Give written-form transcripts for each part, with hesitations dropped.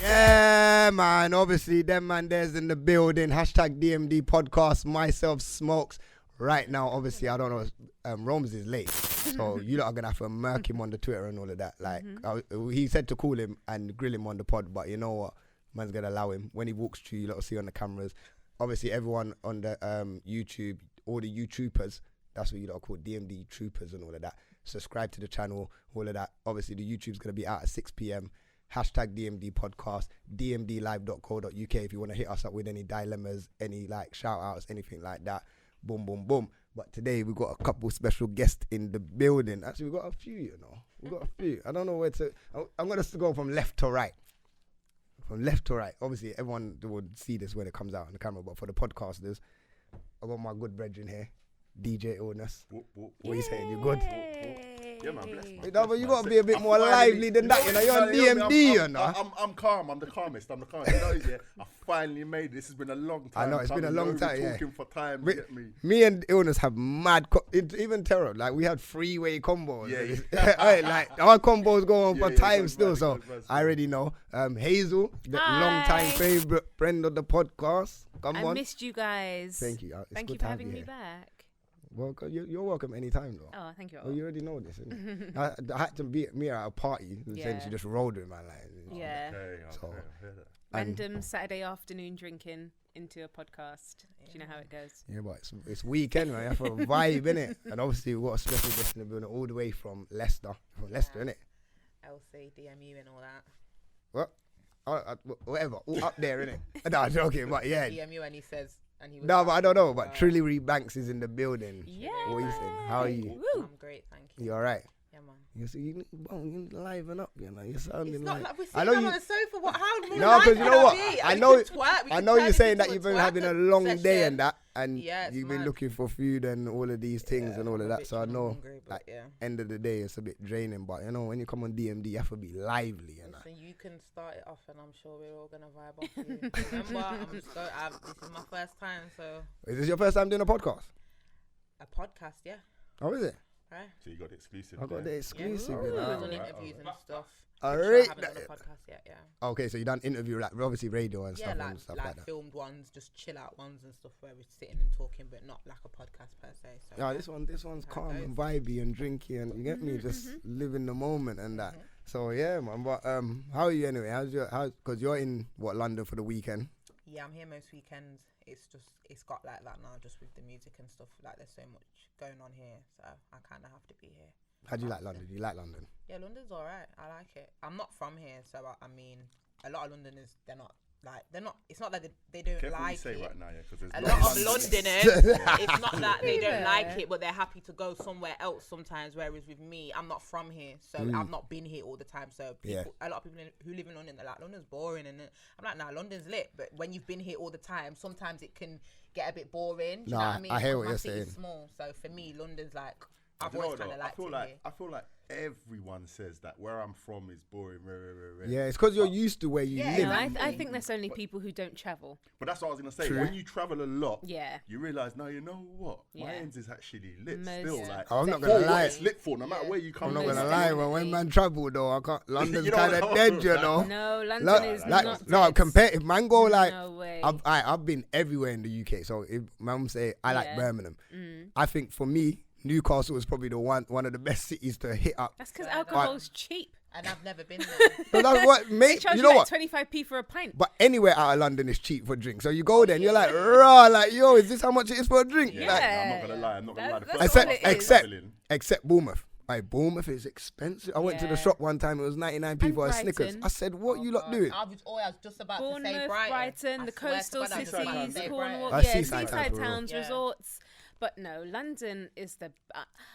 Yeah, man. Obviously, them man there's in the building. Hashtag DMD podcast. Myself, Smokes. Right now, obviously, I don't know. Rome's is late. So you lot are going to have to murk him on the Twitter and all of that. Like, he said to call him and grill him on the pod. But you know what? Man's going to allow him. When he walks through, you lot will see on the cameras. Obviously, everyone on the YouTube, all the YouTubers, that's what you lot are called, DMD troopers and all of that. Subscribe to the channel, all of that. Obviously, the YouTube's going to be out at 6 p.m. Hashtag DMD podcast, dmdlive.co.uk if you want to hit us up with any dilemmas, any like shout outs, anything like that. Boom, boom, boom. But today we've got a couple special guests in the building. Actually, we've got a few, you know. We've got a few. I don't know where to... I'm going to go from left to right. From left to right. Obviously, everyone would see this when it comes out on the camera, but for the podcasters, I've got my good brethren here, DJ Illness. What are you saying? You good? Yeah, man, bless me. No, but you got to be a bit more lively than that, you know. You're on DMD, you know. I'm calm. I'm the calmest. You know, yeah, I finally made it. This has been a long time. I know, it's been a long time, yeah. Talking for time, you get me? Me and Illness have mad, even Terror, like we had freeway combos. Yeah. Like our combos go on for time still, mad, so I already know. Hazel, the long-time favourite friend of the podcast. Come on. I missed you guys. Thank you. Thank you for having me back. Welcome. You're welcome anytime, though. Oh, thank you. Oh, you already know this. Innit? I had to be me at a party, and then she just rolled with my life. Yeah. Okay, So, Random Saturday afternoon drinking into a podcast. Do you know how it goes? Yeah, but it's weekend, man. You have a vibe, innit? And obviously, we've got a special guest in the building all the way from Leicester. From Leicester, innit? LC, DMU and all that. What? Whatever. All up there, innit? No, I'm joking, but yeah. DMU and he says... No, but I don't know. But Trillary Banks is in the building. Yeah. What are you saying? How are you? Woo. I'm great, thank you. You all right? Yeah, man. You liven up, you know. You're sounding It's like... not like we're sitting on the sofa. What? How do we No, because you know what? I know you're saying that you've been having a long day and that, and you've been looking for food and all of these things and all of that. So I know, like, end of the day, it's a bit draining. But you know, when you come on DMD, you have to be lively, you know. So you can start it off, and I'm sure we're all gonna vibe off you. Remember, this is my first time, so. Is this your first time doing a podcast? A podcast, yeah. Oh, is it? Right. So you got the exclusive. I got the exclusive. Yeah. You know? On interviews and stuff. Alright. I haven't done a podcast yet, yeah. Okay, so you done interview, like obviously radio and stuff and stuff like that. Filmed ones, just chill out ones and stuff where we're sitting and talking, but not like a podcast per se. So yeah, this one's calm and vibey and drinky, and you get me, just living the moment and that. So yeah, man. But how are you anyway? Because you're in London for the weekend. Yeah, I'm here most weekends. It's got like that now, just with the music and stuff. Like there's so much going on here, so I kind of have to be here. How do you like London? Do you like London? Yeah, London's alright. I like it. I'm not from here, so I mean, a lot of Londoners, it's not that they don't Careful like you say it. Right now, yeah, because a lot of Londoners, it's not that they don't like it, but they're happy to go somewhere else sometimes. Whereas with me, I'm not from here, so I've not been here all the time. So a lot of people who live in London, they're like, London's boring, and I'm like, nah, London's lit. But when you've been here all the time, sometimes it can get a bit boring. Do you know what I mean? I hear what you're saying. Small, so for me, London's like I've always kind of liked it here. I feel like everyone says that where I'm from is boring. Yeah, it's because you're used to where you live. No, I think there's only people who don't travel. But that's what I was going to say. True. When you travel a lot, you realise, no, you know what? My ends is actually lit still. Like, I'm not going to lie. It's lit for, no matter where you come from. I'm not going to lie, but when man travel though, I can't. London's kind of dead, you know. No, London is not no, compare, if man go like, no way. I've been everywhere in the UK. So if man say, I like Birmingham, I think for me, Newcastle is probably the one of the best cities to hit up. That's because alcohol's cheap. And I've never been there. So that's what, mate. Charge You know like what? 25p for a pint. But anywhere out of London is cheap for drinks. So you go there and you're like, raw, like, yo, is this how much it is for a drink? Yeah. Like, I'm not going to lie. I'm not going to lie. Except Bournemouth. Bournemouth is expensive. I went to the shop one time. It was 99p for a Snickers. I said, "What you lot doing?" I was just about to say Brighton, the coastal cities, Cornwall, seaside towns, resorts. But no, London is the.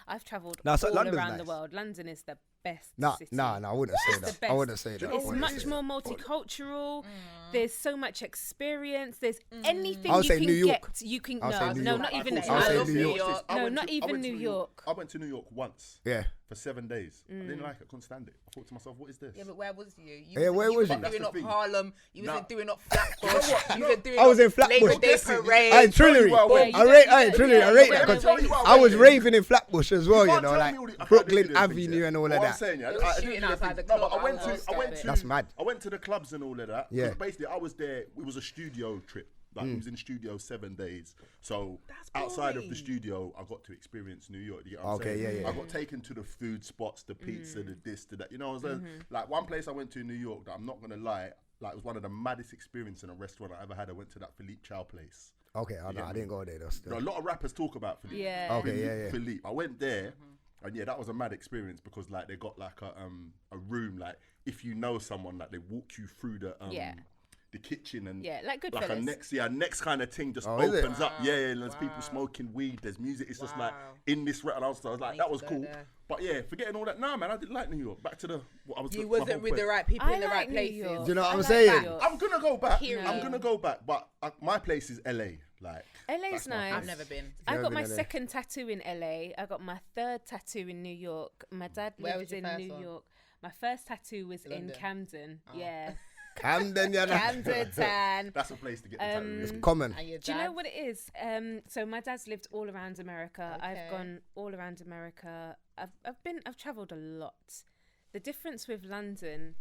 I've travelled No, so all London's around nice. the world. London is the best city. Nah, I wouldn't say that. I wouldn't say that. It's much more multicultural. There's so much experience. There's anything I'll you say can New York. get. You can No, not even New I'll say York. New York. No, not even New York. I went to New York once. Yeah. For 7 days. I didn't like it. I couldn't stand it. I thought to myself, what is this? Yeah, but where was you? Where was you? You wasn't doing up Harlem. You wasn't doing up You know Flatbush. what? You wasn't doing I was in up Flatbush. Labor Day Parade. Hey, Trillary. Trillary. I rate that because I was raving in Flatbush as well, you know, like Brooklyn Avenue and all of What I'm that. saying, yeah, It was I shooting do outside the no, but club. I went to. That's mad. I went to the clubs and all of that. Yeah. Basically, I was there. It was a studio trip. Like, we was in the studio 7 days. So outside of the studio, I got to experience New York. You get what I'm saying? yeah. I got taken to the food spots, the pizza, the this, the that. You know, like one place I went to in New York that I'm not gonna lie, like it was one of the maddest experiences in a restaurant I ever had. I went to that Philippe Chow place. Okay, I didn't go there though. Still. A lot of rappers talk about Philippe. Yeah. Okay, yeah. Philippe. I went there, and yeah, that was a mad experience because like they got like a room, like if you know someone, like they walk you through the kitchen and like like Goodfellas. a next kind of thing just is it? opens up. Yeah, and there's people smoking weed. There's music. It's just like in this and I was like, that was cool. But yeah, forgetting all that. Nah, man, I didn't like New York. Back to the what I was. You wasn't with the right people in the right places. Do you know what I'm saying? I'm gonna go back. I'm gonna go back, but my place is LA. Like LA's nice. I've never been. I got my been LA. second tattoo in LA. I got my third tattoo in New York. My dad lived in New York. My first tattoo was in Camden. Yeah. Camden, you know. Camden Tan. That's a place to get the tattoo. It's common. Do you know what it is? So my dad's lived all around America. I've gone all around America. I've travelled a lot. The difference with London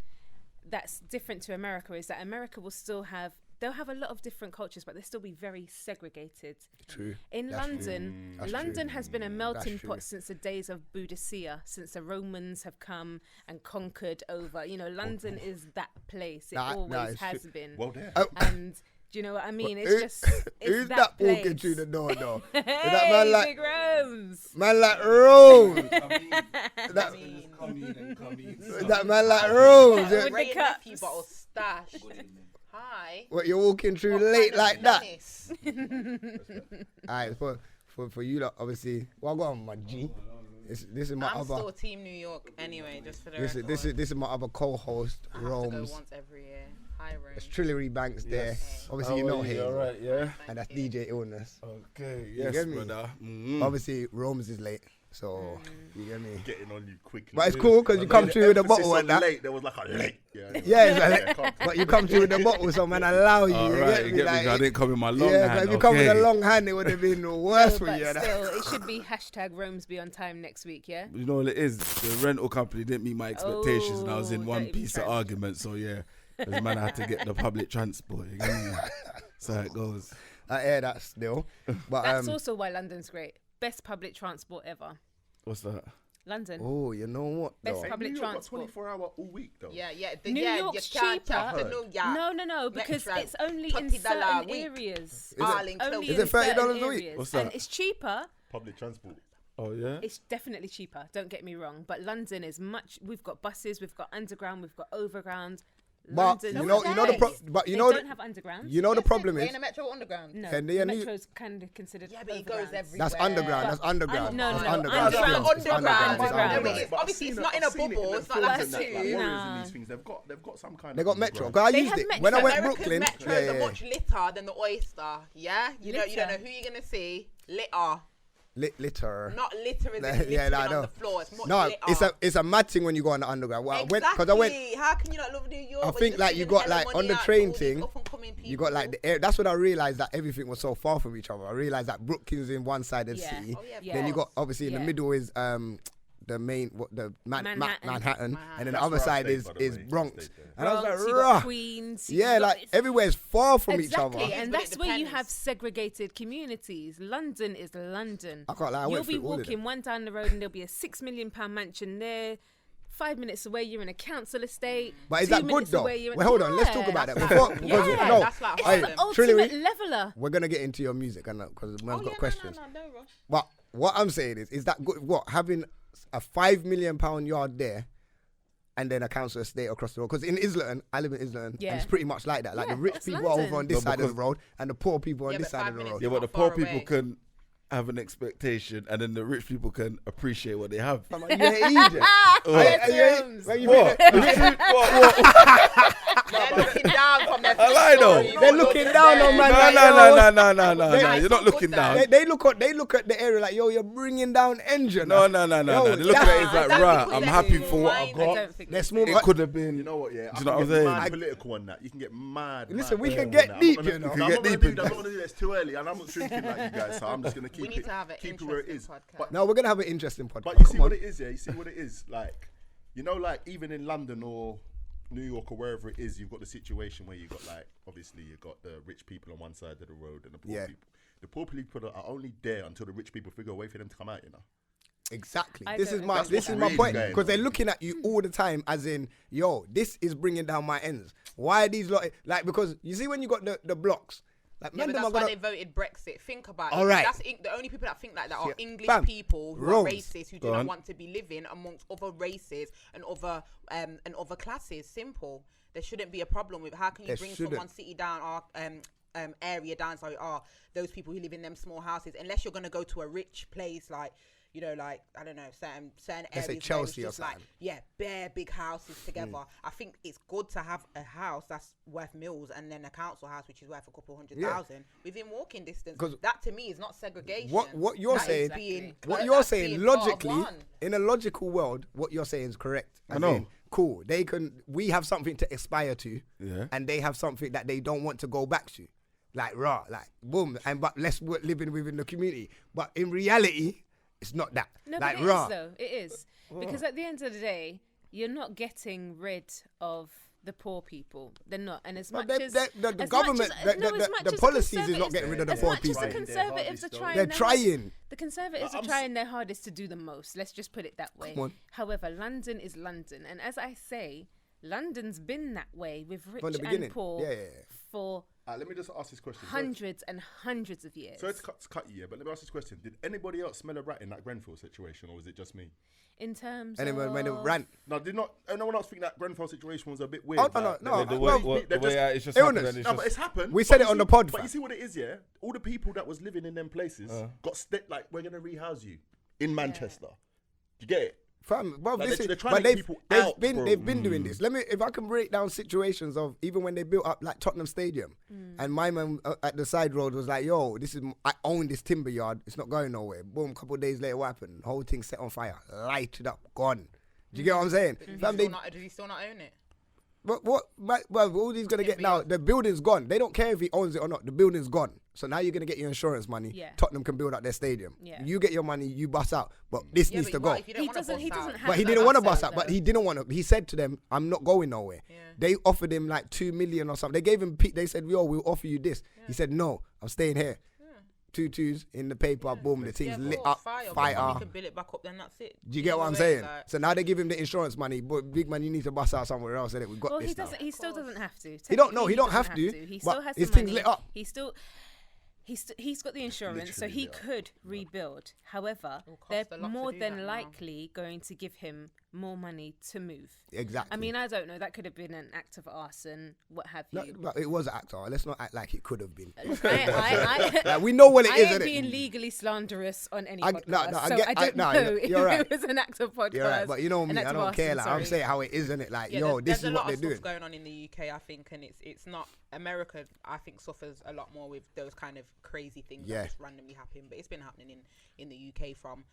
that's different to America is that America will still have, they'll have a lot of different cultures, but they'll still be very segregated. True. In That's London, true. London has been a melting That's pot true. since the days of Boudicca, since the Romans have come and conquered over. You know, London is that place. It always has been. Well, there. And do you know what I mean? It's just, it's who's that place. walking through the door though? Is Hey, that man like Big Rose. man like Rose? That man like Rose. With the Ray and cups. nephew bottle stash. Hi. What, you're walking through What late kind of like that? menace? Alright, for you lot, obviously. Well, go on, my G. This is my I'm other. still Team New York anyway, just for the This record. is my other co-host, I have to go Rome's. once every year. Hi, Rome. There's Trillary Banks there. Obviously, you know him. All right, yeah. And that's DJ Illness. Okay, You yes, get me? brother. Obviously, Rome's is late, so you get me. Getting on you quickly. But it's cool because you come through with a bottle and that. Late, there was like a late. Yeah, it's like, but you come through with a bottle, so man, allow you. All You right, get you me? get Like, me. I didn't come in my long yeah, hand. if you come with a okay. long hand, it would have been worse for But you. still, it should be hashtag Rome's be on time next week, yeah? You know what it is? The rental company didn't meet my expectations, and I was in one don't even piece of try. argument. So yeah, the man had to get the public transport. You get me? So it goes. I hear that still, but That's also why London's great. Best public transport ever. What's that? London. oh, you know what? Best Though? public New York got transport. 24-hour all week though. Yeah, New York's you can't cheaper. have to know, yeah. No, because Metro. it's only in $20 certain a week. areas. Arling Only close. Is in it $30 certain a week? areas. What's And that? it's cheaper. Public transport. Oh yeah. It's definitely cheaper. Don't get me wrong. But London is much. We've got buses. We've got underground. We've got overground. But London's you know the nice. but you They know don't have underground. you know the problem Going is to Metro Underground. No, Can they- the and you- metro's kind of considered. Yeah, but it overground. goes everywhere. that's underground. That's underground. No, That's no, underground. underground. It's Underground. It's Underground. No, it is. Obviously, it's not in a bubble. It's not like That's two. it. Warriors Nah. and these things, they've got some kind They of got Metro. underground. 'Cause I They used have it Metro. when I went America's Brooklyn. Metros Yeah, are yeah, much litter than the oyster. Yeah, you don't know who you're gonna see. Litter, litter. not litter as in Yeah, littering I on know. the floor. It's much No, litter. it's a mad thing when you go on the underground. Well, Exactly. because I went. How can you not love New York? I when think you're like you giving got hella like money on the out to train all these thing. up-and-coming You got like people? the air. That's when I realized that everything was so far from each other. I realized that Brooklyn's in one side of the Yeah. city. Oh, yeah, of Then you got course. obviously in the Yeah. middle is the main Manhattan, and then the That's other where I side stayed, is by the way. I Bronx. stayed there. And I was Bronx, like, you got rah. Queens. you Yeah, got- like it's- everywhere's far from each other. Exactly, and But it that's where you depends. have segregated communities. London is London. I can't lie, I You'll went be through all of walking them. one down the road and there'll be a £6 million mansion there. 5 minutes away, you're in a council estate. But is 2 that good minutes though? away, you're in- Well, hold on, let's talk Yeah. about that That's before. like- Because yeah, no, that's like It's hey, the ultimate Trillary, leveler. we're gonna get into your music and because man's got questions. No rush. But what I'm saying is that good? What having a £5 million yard there, and then a council estate across the road? Because in Islington, I live in Islington, Yeah. and it's pretty much like that. Like Yeah, the rich that's people are London. over on this No, side of the because- road, and the poor people on Yeah, this but side 5 of the minutes road. Yeah, but the not poor far people away. can have an expectation, and then the rich people can appreciate what they have. You're an idiot. They're looking down from their I know. They're looking down on man. No. You're not looking down. They look at the area like, yo, you're bringing down engine. No. They look at it as like, right, I'm happy for what I got. They're small. It could have been. You know what? Yeah, Do you know what I'm saying? Mad political on that. You can get mad. Listen, we can get deep, you know. I'm not going to do that. I'm not going to do that. It's too early, and I'm not drinking like you guys, so I'm just going to keep it where it is. Podcast. No, we're gonna have an interesting podcast. But you see what it is, yeah. You see what it is, like, you know, like even in London or New York or wherever it is, you've got the situation where you've got like, obviously you've got the rich people on one side of the road and the poor people. The poor people are only there until the rich people figure a way for them to come out, you know. Exactly. I This don't is agree. my Really point, going because they're on. looking at you all the time as in, yo, this is bringing down my ends. Why are these like because you see when you got the blocks. Like, Yeah, but that's why they voted Brexit. Think about All it. right. That's the only people that think like that are English Fam, people who Rose. are racist, who do not want to be living amongst other races and other classes. Simple. There shouldn't be a problem with how can you bring someone's city down or area down? Sorry, those people who live in them small houses. Unless you're gonna go to a rich place like, you know, like, I don't know, certain Let's say areas Chelsea where or it's just like, something. bare big houses together. I think it's good to have a house that's worth millions and then a council house which is worth a couple $100,000 within walking distance. 'Cause that to me is not segregation. What you're That is saying, being- what that's you're saying being part of logically, one. in a logical world, what you're saying is correct. I know. Cool. We have something to aspire to, Yeah. and they have something that they don't want to go back to, like boom, but let's work living within the community. But in reality, it's not that. No, like but it is though. It is because at the end of the day, you're not getting rid of the poor people. They're not, and as much as the government, the policies is not getting rid of the poor people. As the Conservatives are trying, They're trying. The Conservatives are trying their hardest to do the most. Let's just put it that way. Come on. However, London is London, and as I say, London's been that way with rich From the beginning. and poor for Let me just ask this question. hundreds and hundreds of years. Sorry to cut you, but let me ask this question. Did anybody else smell a rat in that Grenfell situation, or was it just me? In terms Anyway, of when they ran, No, did not anyone else think that Grenfell situation was a bit weird? no. The Well, way they're it's just illness. happened. No, but it's happened. We said But it you on the see- pod, But fam. you see what it is, yeah? All the people that was living in them places like, we're going to rehouse you in Manchester. You get it? fam, bro, Like, this they're is, trying but to get people out, they've bro. been doing this. If I can break down situations of even when they built up like Tottenham Stadium, and my man at the side road was like, "Yo, I own this timber yard. It's not going nowhere." Boom, couple of days later, what happened? Whole thing set on fire, lighted up, gone. Do you get what I'm saying? Fam, Does he still not own it? Well, all he's gonna get now, the building's gone. They don't care if he owns it or not. The building's gone. So now you're gonna get your insurance money. Yeah. Tottenham can build up their stadium. Yeah. You get your money, you bust out. But this needs to go. He doesn't have. But he didn't want to bust out. But he didn't want to. He said to them, "I'm not going nowhere." Yeah. They offered him like 2 million or something. They gave him. They said, "Yo, we'll offer you this." He said, "No, I'm staying here." 2 2s in the paper. Boom, the thing's lit up. Fire. Fire. You can build it back up, then that's it. Do you get what I'm saying? So now they give him the insurance money, but big man, you need to bust out somewhere else. Innit? We've got Well, this he now. doesn't. He still doesn't have to. He don't know. He Technically, don't have doesn't to, He but still has his the thing's money. lit up. He's got the insurance, so Literally he lit up. could rebuild. However, It'll cost they're a lot to more do that than now. likely going to give him more money to move. Exactly. I mean, I don't know. That could have been an act of arson, what have No, you. but it was an actor. Let's not act like it could have been. I We know what it I is, ain't innit? being legally slanderous on any I- podcast, no, I so get- I don't no, know you're right. if it was an act of podcast. You're right, but you know an me, act I of don't care. arson, Like, I'm sorry. saying how it is, innit? Like, Yeah, yo, this is there's a what lot they're of doing. stuff going on in the UK, I think, and it's not America. I think suffers a lot more with those kind of crazy things Yeah. that just randomly happen. But it's been happening in the UK from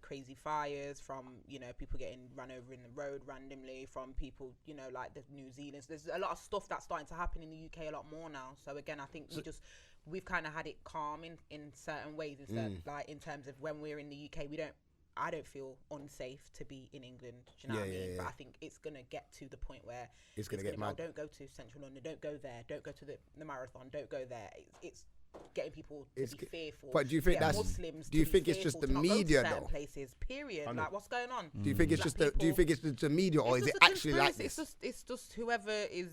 crazy fires, from people getting run over in the road randomly, from people like the New Zealanders. There's a lot of stuff that's starting to happen in the UK a lot more now. So again, I think we've kind of had it calm in certain ways instead. Like in terms of when we're in the UK, I don't feel unsafe to be in England. Do you know what I mean? Yeah. But I think it's gonna get to the point where It's gonna get mad. Don't go to Central London. Don't go there. Don't go to the marathon. Don't go there. It's getting people to be fearful. But do you think that's? Muslims Do you to be think it's just fearful the to not go to media certain though? places. Period. Like what's going on? Do you think it's just the? Do you think it's the media, or is it actually like this? It's just whoever is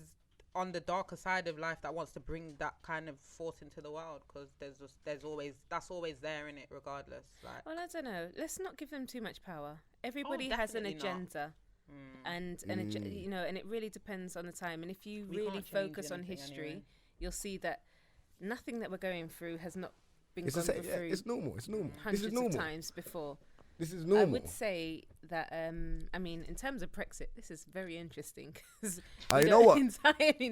on the darker side of life that wants to bring that kind of force into the world, because that's always there in it regardless. Like, Well, I don't know. Let's not give them too much power. Everybody has an definitely not. agenda. And and it really depends on the time. And if you We really can't change focus on anything history, anyway. you'll see that nothing that we're going through has not been It's gone the same. through It's normal. It's normal. hundreds This is of normal. times before. This is normal. I would say that, I mean, in terms of Brexit, this is very interesting. You know what?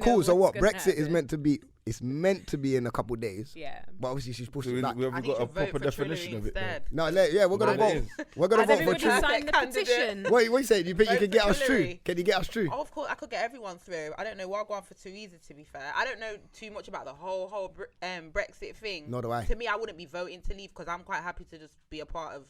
Cool. So what? What's gonna Brexit is happen. meant to be. It's meant to be in a couple days. Yeah. But obviously she's So pushing we, back. we I have think got a you should vote proper for definition Trillary of it. Though. instead. No, we're gonna No, it vote. is. We're gonna Has vote for everybody Trillary. signed the Candidate. petition? What you saying? You think you Vote can for get us through? Trillary. Can you get us through? Oh, of course, I could get everyone through. I don't know what going for too easy, to be fair. I don't know too much about the whole Brexit thing. Nor do I. To me, I wouldn't be voting to leave because I'm quite happy to just be a part of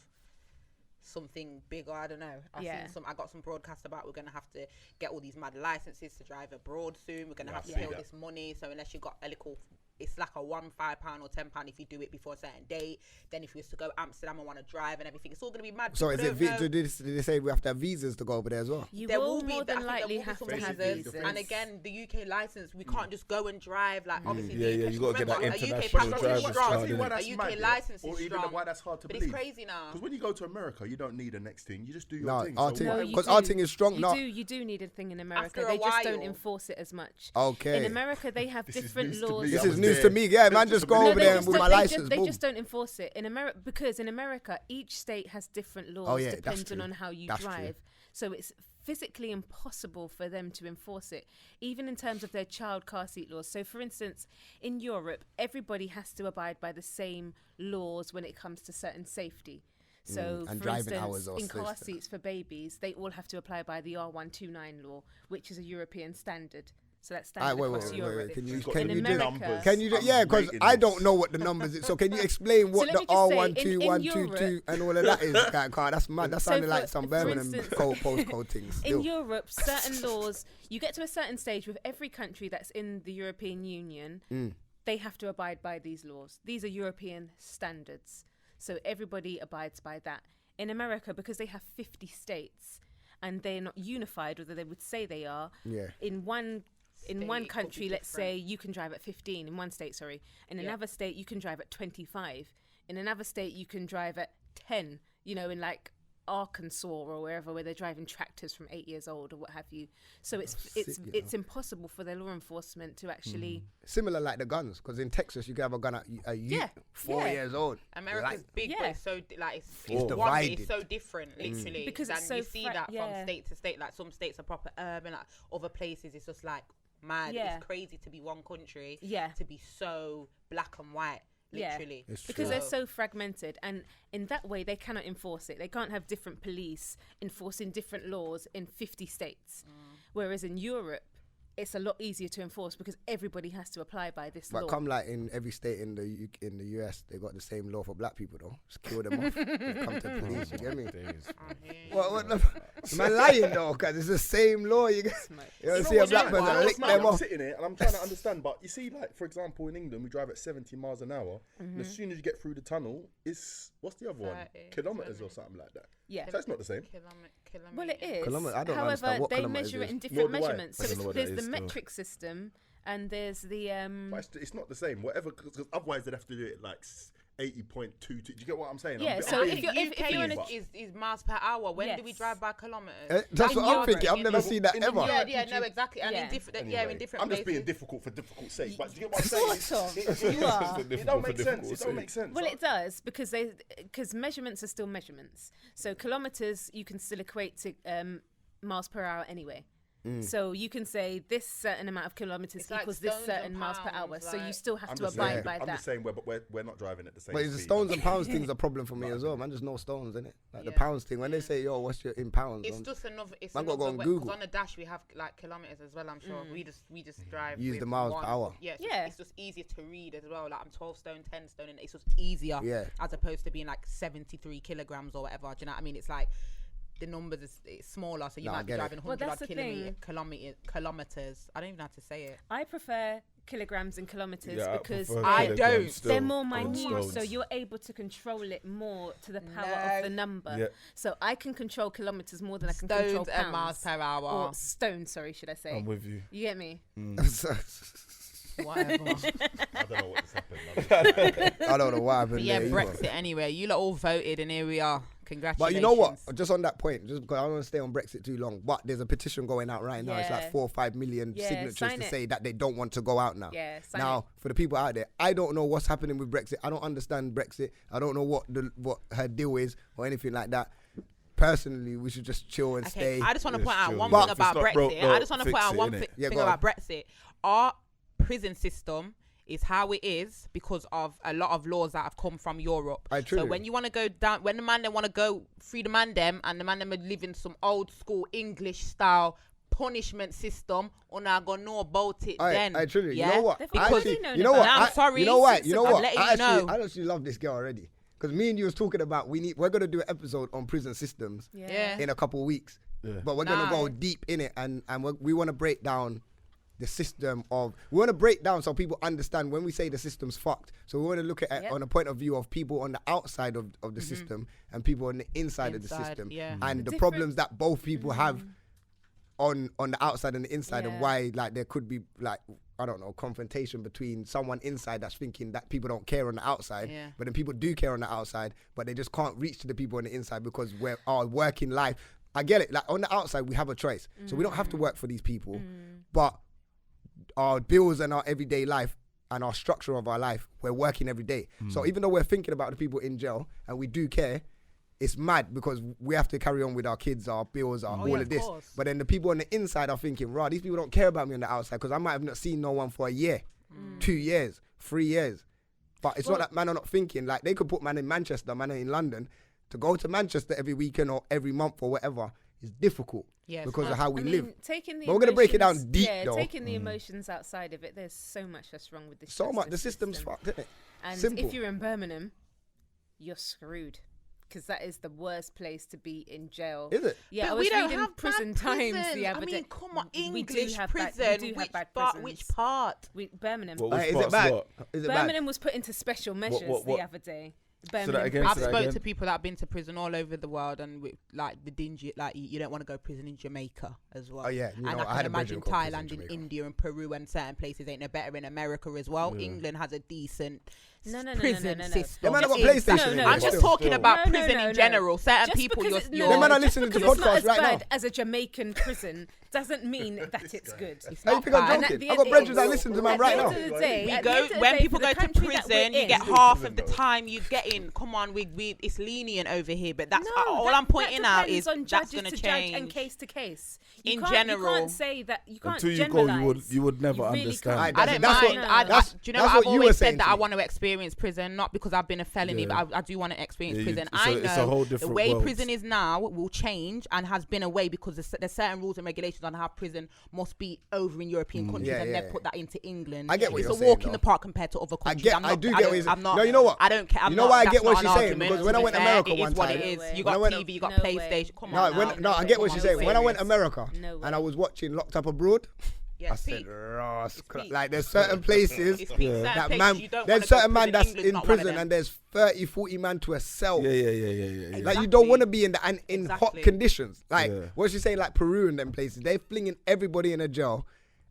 something bigger. I don't know. I got some broadcast about we're gonna have to get all these mad licenses to drive abroad soon. We're gonna have to pay all this money. So unless you got a little, it's like a £5 or £10 if you do it before a certain date. Then if you was to go Amsterdam and want to drive and everything, it's all gonna be mad. So is People it? don't know. Did they say we have to have visas to go over there as well? You There will will be more than likely have some to have visas. visas. And again, the UK license, we can't just go and drive. Like obviously, Yeah, you gotta get that remember, international a UK driver's passport is card, strong. innit? why A that's UK mad, license or is even strong. why that's hard to But believe. it's crazy now. Because when you go to America, you don't need a next thing. You just do your No, thing. our So thing, why- you because do. our thing is strong. No, You do need a thing in America. After a They just don't while. enforce it as much. Okay. In America, they have This is different news to laws. me. This I is was news there. to me. Yeah, man, just go No, over they there just with don't- my they license. Just, they boom. just don't enforce it in America because in America, each state has different laws Oh, yeah, that's depending true. on how you That's true. drive. So it's physically impossible for them to enforce it, even in terms of their child car seat laws. So, for instance, in Europe, everybody has to abide by the same laws when it comes to certain safety. So, and for driving instance, hours or in car stuff. seats for babies, they all have to apply by the R129 law, which is a European standard. So that's standard across Europe. Can you You've got can the you In just America- can you just, yeah? Because I don't know what the numbers is. So can you explain what let the me just say, R12122 and all of that is? That's mad. That So sounded for- like some for Birmingham instance- postcode things. Still. In Europe, certain laws, you get to a certain stage with every country that's in the European Union, they have to abide by these laws. These are European standards. So everybody abides by that. In America, because they have 50 states and they're not unified, although they would say they are, Yeah. in one State could country, be let's say different. you can drive at 15, in one state, sorry. In Yeah. another state, you can drive at 25. In another state, you can drive at 10, in like Arkansas or wherever, where they're driving tractors from 8 years old or what have you. So it's impossible for their law enforcement to actually. Similar like the guns, because in Texas you can have a gun at a youth Yeah, 4 yeah. years old. America's big, Yeah. but it's so it's It's divided. It's so different, literally. Because it's and so you see fra- that yeah. from state to state. Like some states are proper urban, like other places it's just like mad. Yeah. It's crazy to be one country. Yeah. To be so black and white, literally. It's Because true. they're so fragmented, and in that way they cannot enforce it. They can't have different police enforcing different laws in 50 states. Whereas in Europe, it's a lot easier to enforce because everybody has to apply by this But law. come like in every state in the US, they got the same law for black people though. Just kill them off. Just come to police. You get me? What the? Man lying though, because it's the same law. You get. You don't see a black person lick them I'm off. sitting here and I'm trying to understand, but you see, like for example, in England we drive at 70 miles an hour, and as soon as you get through the tunnel, it's what's the other one? 30, Kilometers 20. or something like that. Yeah. So it's not the same. Well, it is. Kilometre- I don't However, understand what they kilometres measure it is. in different Nor do I. measurements. I So don't know what there's that the is still. metric system, and there's the But it's not the same. Whatever, because otherwise they'd have to do it like 80.22. Do you get what I'm saying? Yeah, I'm so being- if you're in a is miles per hour. When do we Yes. drive by kilometers? That's what I'm Europe, thinking. I've in never the- seen that in the ever. Europe, Yeah, no, exactly. And Yeah. in different, Anyway, in different I'm just being places. difficult for difficult sake, but do you get what I'm saying? Sort of. It You are. don't make sense. It don't make sense. Well, it does because measurements are still measurements. So kilometers you can still equate to miles per hour anyway. So you can say this certain amount of kilometers It's like equals this stones certain and miles per hour. pounds, So you like- still have I'm to just abide saying, by I'm that. just saying we're not driving at the same But it's the speed. stones and pounds thing's a problem for me as well, man. There's no stones in it. Like the Yeah. pounds thing. When they say, yo, what's your in pounds? It's I'm- just another. It's Man gotta go another on way, Google. 'cause on the dash we have like kilometers as well. I'm sure we just drive. Use with the miles per one. hour. Yeah, Yeah. It's just easier to read as well. Like I'm 12 stone, 10 stone, and it's just easier. Yeah. As opposed to being like 73 kilograms or whatever. Do you know what I mean? It's like the numbers it's smaller, so you No, I might be get it. driving Well, 100 that's odd the thing. kilometers. I don't even know how to say it. I prefer kilograms and kilometers Yeah, because prefer I kilograms don't. still they're more on minute, stones. so you're able to control it more to the power No. of the number. Yeah. So I can control kilometers more than I can control Stones pounds. and miles per hour. Or stones, sorry, should I say? I'm with you. You get me? Whatever. I don't know what just happened. I don't know what happened But yeah, there either. Brexit anyway. You lot all voted and here we are. Congratulations. But you know what? Just on that point, just because I don't want to stay on Brexit too long, but there's a petition going out right now. It's like 4 or 5 million signatures to say that they don't want to go out now. Yeah, now, for the people out there, I don't know what's happening with Brexit. I don't understand Brexit. I don't know what her deal is or anything like that. Personally, we should just chill and stay. I just want to point out one But thing about Brexit. I just want to point out one thing about Brexit. Our prison system is how it is because of a lot of laws that have come from Europe. So when you want to go down, when the man them want to go free the man them, and the man them are living some old school English style punishment system, or now go know about it then. You know what? Because you know what? I'm sorry. You know what? You know what? I actually love this girl already. Because me and you was talking about we're gonna do an episode on prison systems in a couple of weeks. Yeah. But we're gonna go deep in it, and we want to break down the system we want to break down so people understand when we say the system's fucked. So we want to look at it on a point of view of people on the outside of the system and people on the inside of the system, and the problems that both people have on the outside and the inside, and why like there could be like, I don't know, confrontation between someone inside that's thinking that people don't care on the outside, but then people do care on the outside, but they just can't reach to the people on the inside because we're our working life. I get it. Like on the outside, we have a choice, so we don't have to work for these people, but our bills and our everyday life and our structure of our life, we're working every day. So even though we're thinking about the people in jail and we do care, it's mad because we have to carry on with our kids, our bills, all of this. Course. But then the people on the inside are thinking, these people don't care about me on the outside because I might have not seen no one for a year, 2 years, 3 years. But it's not that man are not thinking. Like they could put man in Manchester, man in London. To go to Manchester every weekend or every month or whatever is difficult because of how we live. But we're going to break it down deep though. Taking the emotions outside of it, there's so much that's wrong with this. So much. The system's fucked, isn't it? And Simple. if you're in Birmingham, you're screwed. Because that is the worst place to be in jail. Is it? Yeah, but I was we don't reading have Prison Times the other day. Come on, We do English have prison. Which part? Birmingham. Is it bad? Is it Birmingham was put into special measures the other day. I've spoke to people that have been to prison all over the world, and with, like the dingy, like you don't want to go to prison in Jamaica as well. Oh yeah, and I can imagine Thailand and India and Peru and certain places ain't no better in America as well. England has a decent prison system. I'm just talking about prison in general. Certain people, the man are listening to the podcast right now. As a Jamaican prison doesn't mean that it's good. It's not bad. I've got brethren that listen to man right now. When people go to prison, you get half of the time you get in. Come on, it's lenient over here, but that's all I'm pointing out is that's going to change. And case to case. In general, you can't say that. You can't until you go, you would never understand. I don't mind. Do you know I've always said that I want to experience prison, not because I've been a felony, but I do want to experience prison. I know the way prison is now will change and has been a way because there's certain rules and regulations on how prison must be over in European countries, and they've put that into England. I get what you're saying. It's a walk in the park compared to other countries. I do get what you're saying. No, you know what? I don't care. You know why I get what she's saying? Because when I went to America one time, it is. You got TV, you got PlayStation. Come on. No, I get what she's saying. When I went to America and I was watching Locked Up Abroad, I said, like there's certain places that man, there's certain man that's in prison and there's 30, 40 man to a cell. Yeah. Like you don't want to be in hot conditions. Like what she's saying, like Peru and them places, they're flinging everybody in a jail.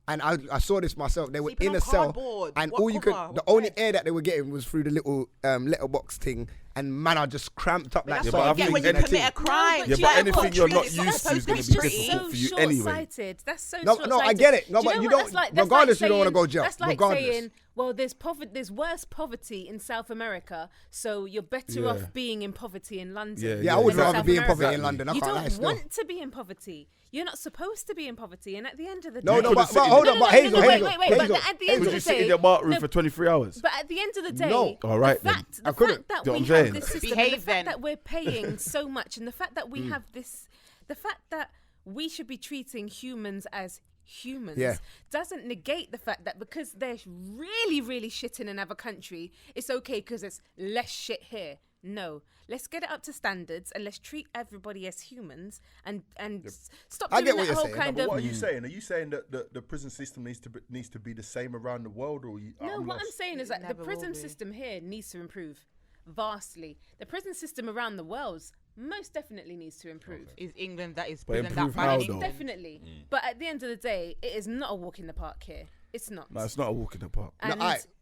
And I saw this myself. They were in a cell, and the only air that they were getting was through the little letterbox thing. And man, I just cramped up like that. Yeah, when you commit a crime. Yeah, but anything you're not used to is going to be difficult for you anyway. That's so short-sighted. No, I get it. No, but you don't. Regardless, you don't want to go to jail. That's like saying, well, there's worse poverty in South America, so you're better off being in poverty in London. Yeah, I would rather be in poverty in London. You don't want to be in poverty. You're not supposed to be in poverty, and at the end of the day, no, but hold on, but Hazel, wait. But at the end of the day, would you sit in your bar room for 23 hours? But at the end of the day, no. All right, the fact that we have this system, the fact that we're paying so much, and the fact that we have this, the fact that we should be treating humans as humans doesn't negate the fact that because they're really, really shit in another country, it's okay because it's less shit here. No, let's get it up to standards and let's treat everybody as humans and stop doing that whole kind of. What are you saying? Are you saying that the prison system needs to be the same around the world, or I'm saying is that the prison system here needs to improve vastly. The prison system around the world most definitely needs to improve. Is England that is prison that bad? Definitely. But at the end of the day, it is not a walk in the park here. It's not. No, it's not a walk in the park. And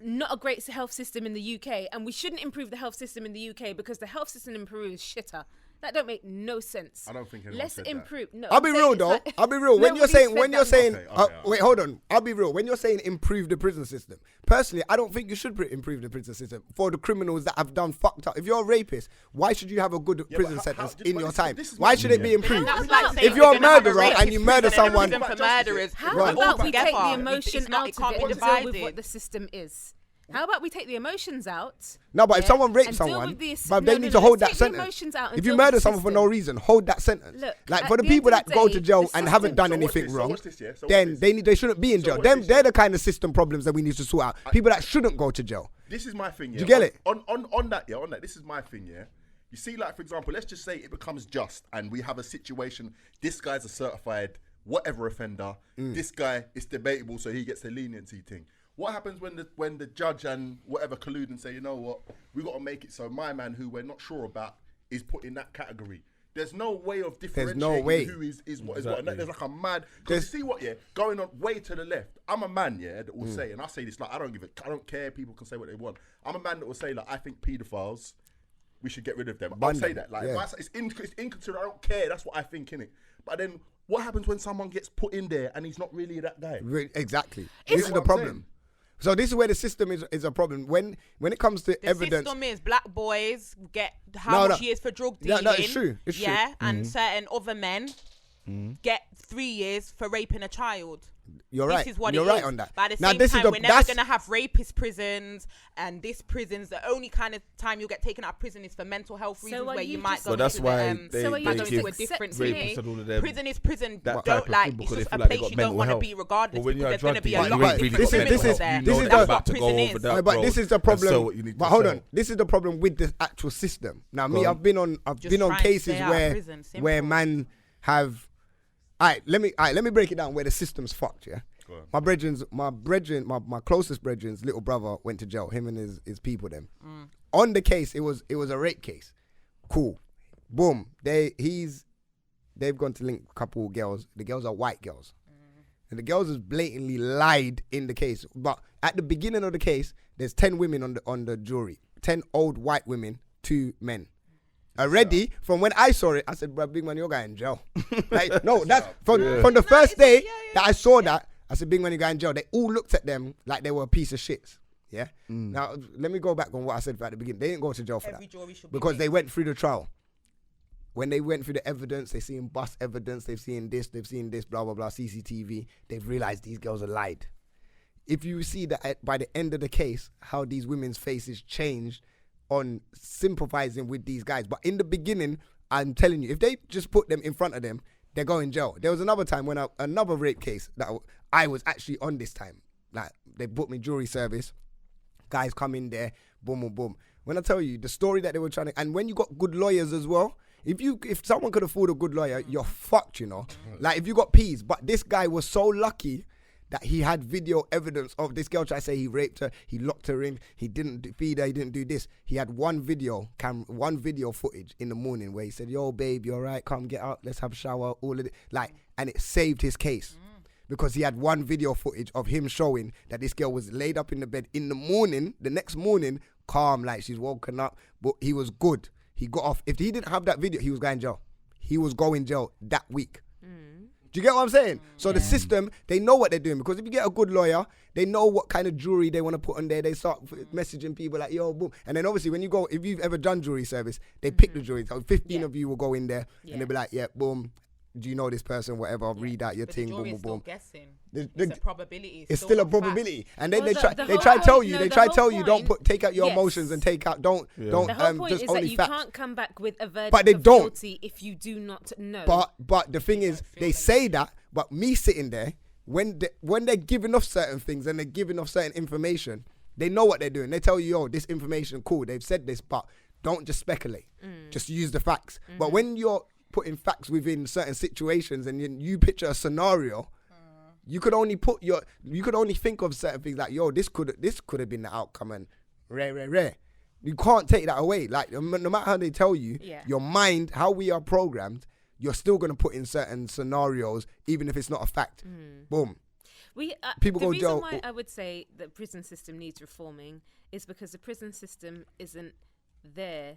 not a great health system in the UK, and we shouldn't improve the health system in the UK because the health system in Peru is shitter That don't make no sense. I don't think anyone Let's said improve. No, I'll I'm be saying real it's though. like- I'll be real. When you're Nobody saying, said when you're that. saying, Okay, wait, hold on. I'll be real. When you're saying improve the prison system, personally, I don't think you should improve the prison system for the criminals that have done fucked up. If you're a rapist, why should you have a good prison but sentence how- in but your this- time? this is Why my should thing, it be yeah. improved? That's like saying If you're a we're gonna have murderer rapist and you murder prison and a someone, prison for murderers, How Right. about we together. take the It's emotion not- out it can't of be it and deal with divided. what the system is? How about we take the emotions out? No, but if yeah, someone rapes and deal someone, with the- but no, they no, need no, to hold let's that take the sentence. emotions out and If you deal with murder the someone for no system. reason, hold that sentence. Look, Like at for the the people end that of the go day, to jail the and haven't system- done So watch anything this, so wrong, watch this, yeah? So watch then this. they shouldn't be in So jail. watch Them, this, they're yeah? the kind of system problems that we need to sort out. People that shouldn't go to jail. This is my thing, yeah. you get it? On that, yeah, on that. This is my thing, yeah. You see, like for example, let's just say it becomes just, and we have a situation. This guy's a certified whatever offender. This guy is debatable, so he gets a leniency thing. What happens when the judge and whatever collude and say, you know what, we got to make it so my man, who we're not sure about, is put in that category. There's no way of differentiating no way. who is what is what. And Exactly. there's like a mad. Because you see what, yeah, going on way to the left. I'm a man, yeah, that will say, and I say this like I don't care. People can say what they want. I'm a man that will say like I think paedophiles, we should get rid of them. I'll say that. Like yeah. it's inconsiderate. I don't care. That's what I think, innit? But then what happens when someone gets put in there and he's not really that guy? Exactly. Is This is what the I'm problem. saying. So this is where the system is a problem. When it comes to The evidence, system is black boys get how much years for drug Yeah, dealing. no, it's true. It's true. Yeah, and certain other men get 3 years for raping a child. you're right. This is what You're it right is. on that. But at the Now same this time, is the we're never that's going to have rapist prisons, and this prison's the only kind of time you'll get taken out of prison is for mental health reasons, are where you you might just go So that's to why the, they, So are you they just give to a different accepting city. rapists and all of them Prison is prison. that type Don't of like people it's because just they a feel like they place got you don't mental want to health. be regardless But when because you're a there's going drug to be dealer, a you lot ain't of really different got mental criminals health. there. You know This you're is about to what go prison over is. that but road this is the and problem. sell what you need But to hold sell. on, this is the problem with the actual system. Now, me, Go on. I've been on Just try and cases stay out of where prison, simple. where man have. All right, let me break it down where the system's fucked. Yeah, Go on. my closest brethren's little brother went to jail. Him and his people. Them on the case, it was a rape case. Cool, boom. They've gone to link a couple of girls. The girls are white girls. And the girls has blatantly lied in the case. But at the beginning of the case, there's 10 women on the jury. 10 old white women, 2 men. Already, from when I saw it, I said, bro, big man, you're going in jail. Like, no, that's from the first day that I saw that, I said, big man, you're going in jail. They all looked at them like they were a piece of shit. Yeah? Now, let me go back on what I said at the beginning. They didn't go to jail for Every that. jury should be Because they mixed. went through the trial. When they went through the evidence, they seen bus evidence, they've seen this, blah, blah, blah, CCTV. They've realized these girls are lied. If you see that by the end of the case, how these women's faces changed on sympathizing with these guys. But in the beginning, I'm telling you, if they just put them in front of them, they're going jail. There was another time when another rape case that I was actually on this time. Like, they booked me jury service. Guys come in there, boom, boom, boom. When I tell you the story that they were trying to, and when you got good lawyers as well, if someone could afford a good lawyer, you're fucked, you know. Like, if you got peas, but this guy was so lucky that he had video evidence of this girl trying to say he raped her, he locked her in, he didn't feed her, he didn't do this. He had one video footage in the morning where he said, yo, babe, you all right? Come get out, let's have a shower, all of it. Like, and it saved his case. Because he had one video footage of him showing that this girl was laid up in the bed in the morning, the next morning, calm, like she's woken up, but he was good. He got off. If he didn't have that video, he was going jail. He was going jail that week. Do you get what I'm saying? So the system, they know what they're doing, because if you get a good lawyer, they know what kind of jury they want to put on there. They start messaging people like, yo, boom. And then obviously when you go, if you've ever done jury service, they pick the jury. So 15 of you will go in there and they'll be like, yeah, boom. Do you know this person? Whatever. Read out your But thing. the Boom, jury boom, is still boom. guessing. The- It's a probability. It's still a not fact. probability, and then Well, they the try whole to tell point- you. no, They the try to whole tell you don't point- take out your yes. emotions and don't The whole point just is that only you facts. can't come back with a verdict But they of don't. guilty if you do not know. But the thing is, they say that, but me sitting there, when they're giving off certain things and they're giving off certain information, they know what they're doing. They tell you, yo, this information, cool, they've said this, but don't just speculate. Just use the facts. But when you're putting facts within certain situations and you picture a scenario, you could only think of certain things like, yo, this could have been the outcome, and rare. You can't take that away. Like, no matter how they tell you, your mind, how we are programmed, you're still going to put in certain scenarios, even if it's not a fact. Boom. People the go reason jail. why I would say the prison system needs reforming is because the prison system isn't there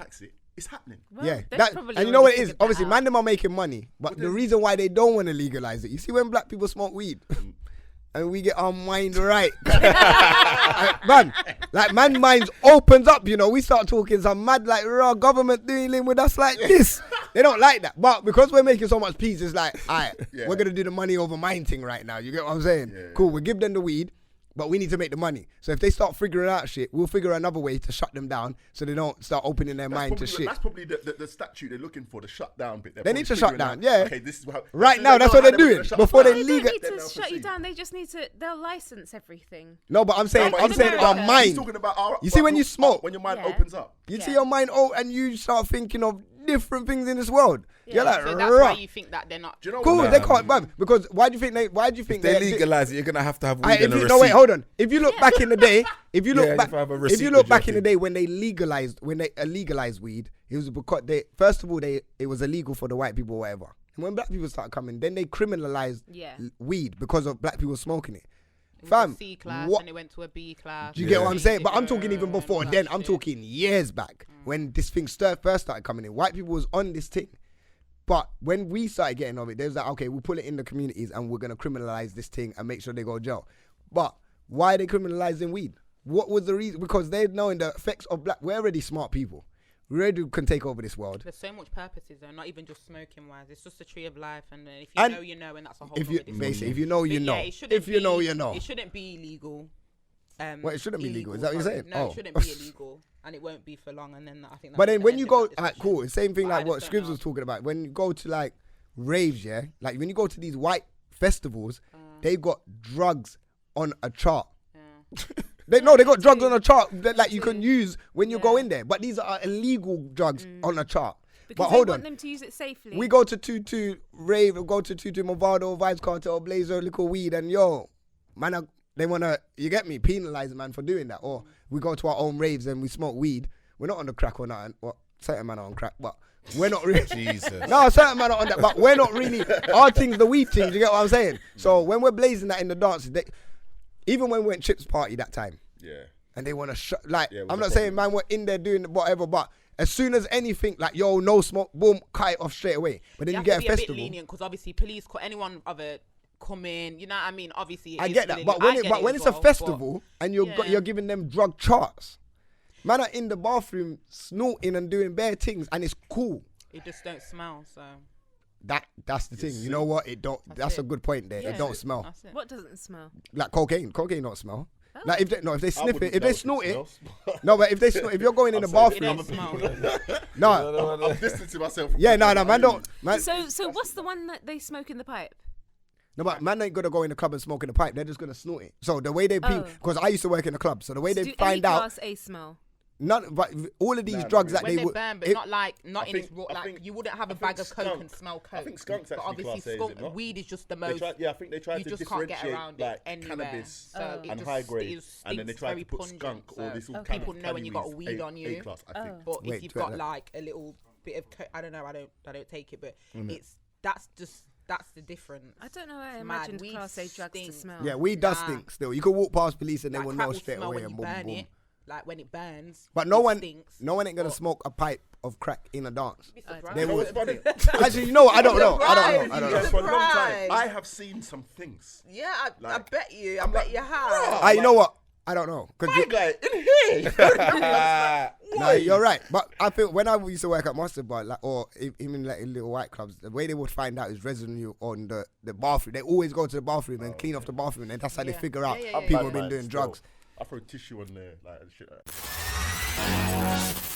tax it. It's happening. Well, Yeah, they've that, probably and you know what it already is? figured that Obviously, out. man, them are making money, but the reason why they don't want to legalize it, you see, when black people smoke weed, and we get our mind right, man, like man minds opens up. You know, we start talking some mad like raw government dealing with us like this. They don't like that, but because we're making so much peace, it's like, all right, we're gonna do the money over mind thing right now. You get what I'm saying? Yeah. Cool, we give them the weed. But we need to make the money. So if they start figuring out shit, we'll figure another way to shut them down so they don't start opening their mind to shit. That's probably the statute they're looking for, the shutdown bit. They need to shut down, yeah. Okay, this is how, Right now, that's what they're doing. Before they They legal. don't need Then to they'll shut you proceed. down. They just need to. They'll license everything. No, but I'm saying, but I'm he's saying talking our about- mind. He's talking about our. You see when you smoke, when your mind Yeah. opens up. You see your mind, and you start thinking of different things in this world. Yeah. You're like, So that's why you think that they're not. Do you know cool, what? they can't, bruv, because why do you think If they legalize it, you're gonna have to have weed and a receipt. no, wait, hold on. If you look back in the day, if you Yeah, look you back, have to have a if receipt you look with back your in the thing. day when they legalized weed, it was because first of all it was illegal for the white people or whatever. And when black people started coming, then they criminalized weed because of black people smoking it. It was Fam, a C class what? and it went to a B class. Do you get what I'm saying? But I'm Different talking even before and all then. that I'm shit. talking years back when this thing first started coming in. White people was on this thing. But when we started getting of it, they was like, okay, we'll put it in the communities and we're going to criminalize this thing and make sure they go to jail. But why are they criminalizing weed? What was the reason? Because they're knowing the effects of we're already smart people. We already can take over this world. There's so much purposes though, not even just smoking wise. It's just a tree of life, and if you know, you know, and that's a whole. Basically, if you know, you But know. yeah, If you know, you know. It shouldn't be illegal. Well, it shouldn't be legal. Is that what you're saying? No, Oh. it shouldn't be illegal, and it won't be for long. And then I think. But that's then the when end you of go, that alright, discussion. cool. Same thing But I like what just don't Scribs know. was talking about. When you go to like raves, yeah, like when you go to these white festivals, they got drugs on a chart. They got drugs on a chart that like you can use when you go in there. But these are illegal drugs on a chart. Because but hold they on. want them to use it safely. We go to Tutu rave, we go to Tutu Movado, Vibes Cartel, Blazer, Liquor Weed, and man, they wanna, you get me, penalize a man for doing that. Or we go to our own raves and we smoke weed. We're not on the crack or nothing. Well, certain man are on crack, but we're not really. Jesus. No, certain man are on that, but we're not really. Our thing's the weed thing. You get what I'm saying? So when we're blazing that in the dance, even when we went Chips party that time, and they want to I'm not saying man we're in there doing whatever, but as soon as anything like no smoke, boom, cut it off straight away. But then you get a festival. A bit lenient because obviously police, anyone of it come in. You know what I mean? Obviously, I get that, but when it's a festival and you're giving them drug charts, man are in the bathroom snorting and doing bare things, and it's cool. It just don't smell, so. That's the thing. You know what? It don't. That's a good point there. Yeah. It don't smell. What doesn't smell? Like cocaine. Cocaine don't smell. Oh. Like if they sniff it, if they snort it. smells. No, but if you're going in the It bathroom, don't smell. no. I'm distancing myself. Yeah, no, man don't. Man, So what's the one that they smoke in the pipe? no, but man ain't gonna go in the club and smoke in the pipe. They're just gonna snort it. So the way they because I used to work in the club, so the way Do they any find out, Class A smell? but all of these drugs that When they would. burn, but not in its raw. Like you wouldn't have a bag of coke and smell coke. I think skunk's but actually obviously class A, is it not? weed is just the They most. tried, I think they tried You to just can't get differentiate around like it anywhere. cannabis So it and just- high it grade, just and then they stinks tried very to put pungent, skunk or so this all people know when you got cannabis weed on you. A class, I think. But Wait, if you've try got that. like a little bit of, I don't know, I don't take it, but that's the difference. I don't know. I It's mad. imagined Weed Class A drugs to stinks. smell. Yeah, weed does stink still. You can walk past police and they Like, will crack know will straight smell away when and you boom, burn boom. it. Like when it burns. But no it one stinks. ain't gonna But- smoke a pipe of crack in a dance. Be surprised. They You know would. what's funny? Actually, you know what? I don't know. Yeah, for a long time, Surprised. I have seen some things. Yeah, I Like, bet you. I I'm bet like, you have. You know what? I don't know. Cause My guy in here. no, you're right. But I feel when I used to work at Master Bar, like, or even like in little white clubs, the way they would find out is residue on the bathroom. They always go to the bathroom and clean off the bathroom, and that's how they figure out Yeah, yeah, people Bad have been man doing still. drugs. I throw tissue on there, like and shit. Like that.